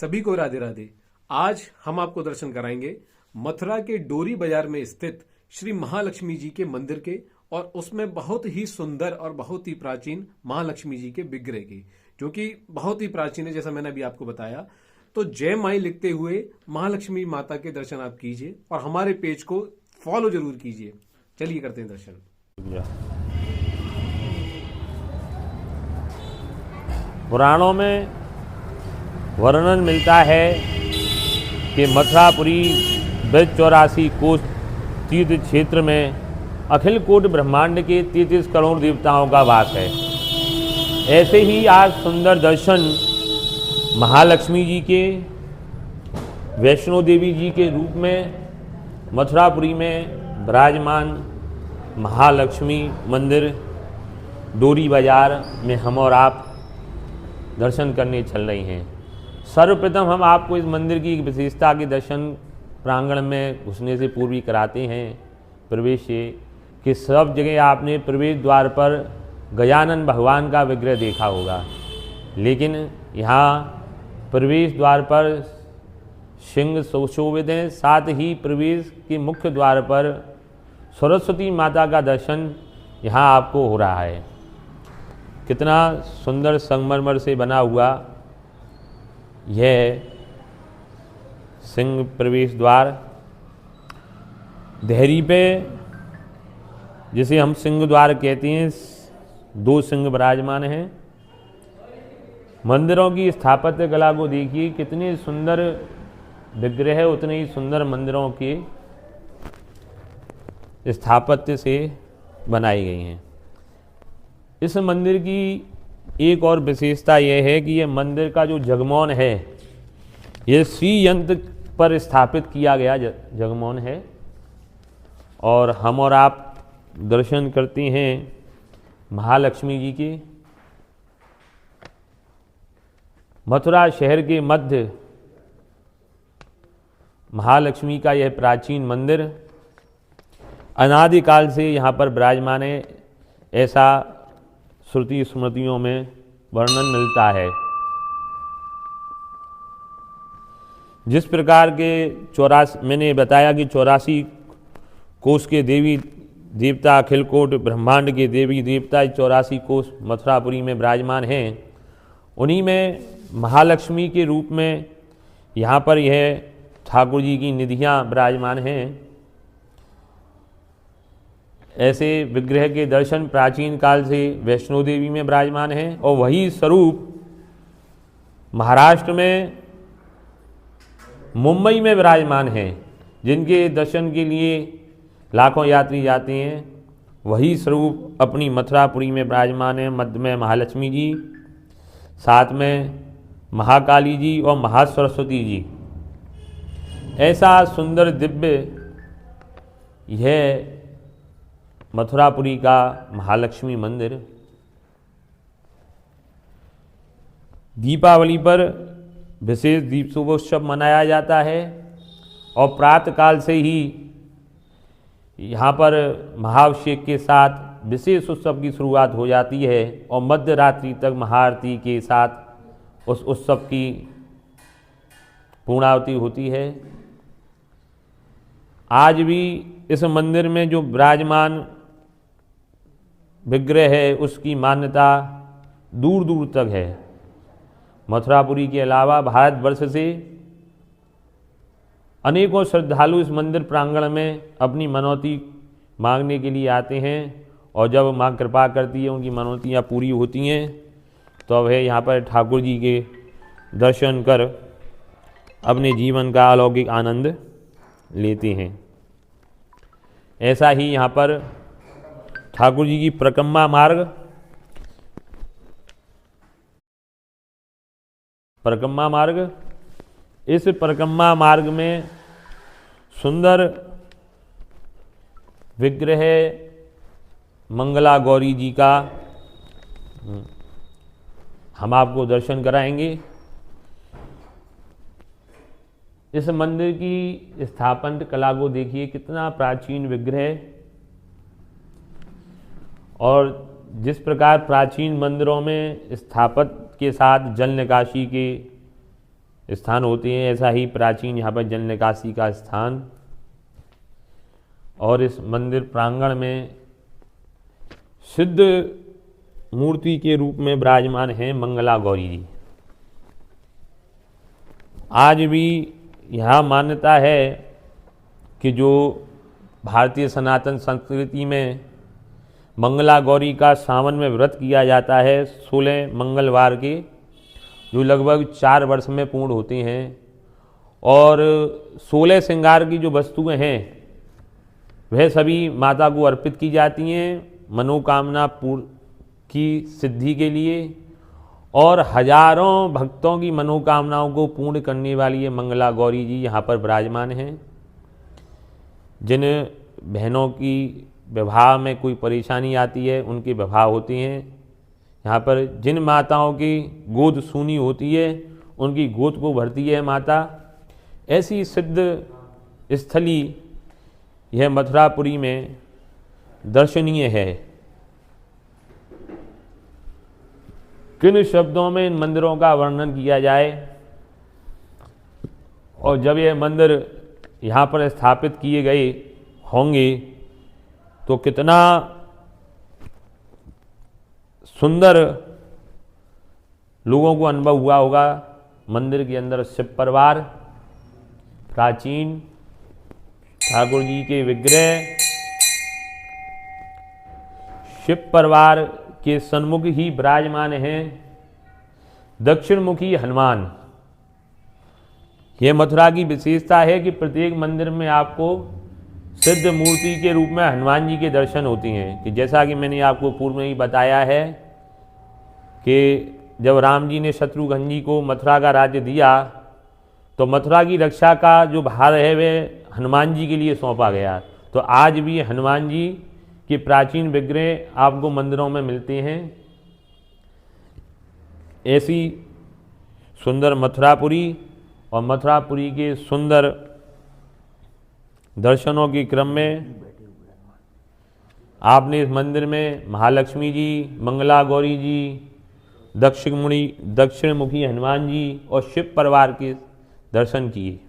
सभी को राधे राधे। आज हम आपको दर्शन कराएंगे मथुरा के डोरी बाजार में स्थित श्री महालक्ष्मी जी के मंदिर के, और उसमें बहुत ही सुंदर और बहुत ही प्राचीन महालक्ष्मी जी के विग्रह के, जो कि बहुत ही प्राचीन है, जैसा मैंने अभी आपको बताया। तो जय माई लिखते हुए महालक्ष्मी माता के दर्शन आप कीजिए और हमारे पेज को फॉलो जरूर कीजिए। चलिए करते हैं दर्शन। पुराणों में वर्णन मिलता है कि मथुरापुरी ब्रज 84 कोस तीर्थ क्षेत्र में अखिल कोटि ब्रह्मांड के 33 करोड़ देवताओं का वास है। ऐसे ही आज सुंदर दर्शन महालक्ष्मी जी के, वैष्णो देवी जी के रूप में मथुरापुरी में विराजमान महालक्ष्मी मंदिर डोरी बाजार में हम और आप दर्शन करने चल रहे हैं। सर्वप्रथम हम आपको इस मंदिर की विशेषता के दर्शन प्रांगण में घुसने से पूर्व ही कराते हैं। प्रवेश से कि सब जगह आपने प्रवेश द्वार पर गजानन भगवान का विग्रह देखा होगा, लेकिन यहाँ प्रवेश द्वार पर सिंह सुशोभित हैं। साथ ही प्रवेश के मुख्य द्वार पर सरस्वती माता का दर्शन यहाँ आपको हो रहा है। कितना सुंदर संगमरमर से बना हुआ यह सिंह प्रवेश द्वार, देहरी पे जिसे हम सिंह द्वार कहते हैं, 2 सिंह विराजमान हैं। मंदिरों की स्थापत्य कला को देखिए, कितने सुंदर विग्रह है, उतने ही सुंदर मंदिरों के स्थापत्य से बनाई गई हैं। इस मंदिर की एक और विशेषता यह है कि यह मंदिर का जो जगमोहन है, यह श्री यंत्र पर स्थापित किया गया जगमोहन है। और हम और आप दर्शन करते हैं महालक्ष्मी जी के। मथुरा शहर के मध्य महालक्ष्मी का यह प्राचीन मंदिर अनादिकाल से यहाँ पर विराजमान है, ऐसा श्रुति स्मृतियों में वर्णन मिलता है। जिस प्रकार के 84 मैंने बताया कि 84 कोस के देवी देवता, अखिल कोटि ब्रह्मांड के देवी देवता 84 कोस मथुरापुरी में विराजमान हैं, उन्हीं में महालक्ष्मी के रूप में यहाँ पर यह ठाकुर जी की निधियाँ विराजमान हैं। ऐसे विग्रह के दर्शन प्राचीन काल से वैष्णो देवी में विराजमान हैं, और वही स्वरूप महाराष्ट्र में मुंबई में विराजमान हैं, जिनके दर्शन के लिए लाखों यात्री जाते हैं। वही स्वरूप अपनी मथुरापुरी में विराजमान है। मध्य में महालक्ष्मी जी, साथ में महाकाली जी और महासरस्वती जी। ऐसा सुंदर दिव्य यह मथुरापुरी का महालक्ष्मी मंदिर। दीपावली पर विशेष दीपोत्सव मनाया जाता है, और प्रातःकाल से ही यहाँ पर महाभिषेक के साथ विशेष उत्सव की शुरुआत हो जाती है, और मध्य रात्रि तक महाआरती के साथ उस उत्सव की पूर्णाहुति होती है। आज भी इस मंदिर में जो विराजमान विग्रह है, उसकी मान्यता दूर दूर तक है। मथुरापुरी के अलावा भारतवर्ष से अनेकों श्रद्धालु इस मंदिर प्रांगण में अपनी मनौती मांगने के लिए आते हैं, और जब माँ कृपा करती है, उनकी मनौतियाँ पूरी होती हैं, तो वह यहाँ पर ठाकुर जी के दर्शन कर अपने जीवन का अलौकिक आनंद लेते हैं। ऐसा ही यहाँ पर ठाकुर जी की परिक्रमा मार्ग, इस परिक्रमा मार्ग में सुंदर विग्रह मंगला गौरी जी का हम आपको दर्शन कराएंगे। इस मंदिर की स्थापत्य कला को देखिए, कितना प्राचीन विग्रह, और जिस प्रकार प्राचीन मंदिरों में स्थापत्य के साथ जल निकासी के स्थान होते हैं, ऐसा ही प्राचीन यहाँ पर जल निकासी का स्थान। और इस मंदिर प्रांगण में सिद्ध मूर्ति के रूप में विराजमान हैं मंगला गौरी जी। आज भी यहाँ मान्यता है कि जो भारतीय सनातन संस्कृति में मंगला गौरी का सावन में व्रत किया जाता है 16 मंगलवार के, जो लगभग 4 वर्ष में पूर्ण होते हैं, और 16 श्रृंगार की जो वस्तुएं हैं वह सभी माता को अर्पित की जाती हैं मनोकामना पूर्ण की सिद्धि के लिए, और हजारों भक्तों की मनोकामनाओं को पूर्ण करने वाली ये मंगला गौरी जी यहाँ पर विराजमान हैं। जिन बहनों की विवाह में कोई परेशानी आती है, उनके विवाह होते हैं यहाँ पर। जिन माताओं की गोद सूनी होती है, उनकी गोद को भरती है माता। ऐसी सिद्ध स्थली यह मथुरापुरी में दर्शनीय है। किन शब्दों में इन मंदिरों का वर्णन किया जाए, और जब यह मंदिर यहाँ पर स्थापित किए गए होंगे तो कितना सुंदर लोगों को अनुभव हुआ होगा। मंदिर के अंदर शिव परिवार, प्राचीन ठाकुर जी के विग्रह, शिव परिवार के सन्मुख ही विराजमान हैं दक्षिण मुखी हनुमान। यह मथुरा की विशेषता है कि प्रत्येक मंदिर में आपको सिद्ध मूर्ति के रूप में हनुमान जी के दर्शन होते हैं। कि जैसा कि मैंने आपको पूर्व में ही बताया है कि जब राम जी ने शत्रुघ्न जी को मथुरा का राज्य दिया तो मथुरा की रक्षा का जो भार है वह हनुमान जी के लिए सौंपा गया। तो आज भी हनुमान जी के प्राचीन विग्रह आपको मंदिरों में मिलते हैं। ऐसी सुंदर मथुरापुरी, और मथुरापुरी के सुंदर दर्शनों के क्रम में आपने इस मंदिर में महालक्ष्मी जी, मंगला गौरी जी, दक्षिण मुखी हनुमान जी और शिव परिवार के दर्शन किए।